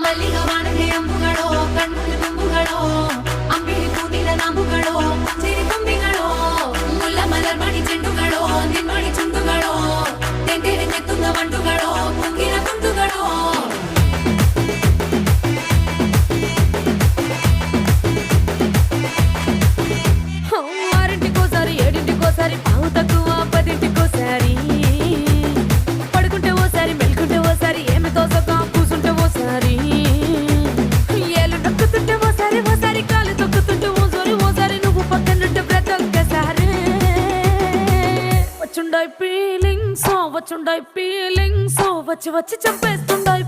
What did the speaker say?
ಮಲ್ಲಿಗ ಬಾಣದೆ ಅಂಬುಗಳೋ ಕಣ್ಮುಂದು ತುಂಬುಗಳೋ ಅಂಬಿಳಿ ಕೂದಿನ ನಾಂಬುಗಳೋ ಸಿರಿ ತುಂಬಿಗಳೋ ಮುಲ್ಲ ಮಲರ್ ಮಣಿ ಚೆಂಡುಗಳೋ ನಿನ್ಮಣಿ ಚುಂಡುಗಳೋ ತೆಂಡೆರೆ ನೆತ್ತುಂದ ಮಂಡುಗಳೋ ಕುಂಗಿನ ತುಂಡುಗಳೋ ఆరింటికోసారి ఏడింటికోసారి పావు తక్కువ పదింటికోసారి పడుకుంటే ఓసారి మెలుకుంటే ఓసారి ఏమి తోసగా కూసుంటే ఓసారి ఏళ్ళు నొక్కుతుంటే ఓసారి ఓసారి కాలు తొక్కుతుంటే ఓసారి నువ్వు పక్కనుంటే ప్రతి ఒక్కసారి వచ్చుండాయి ఫీలింగ్స్ వచ్చి వచ్చి చంపేస్తుండాయి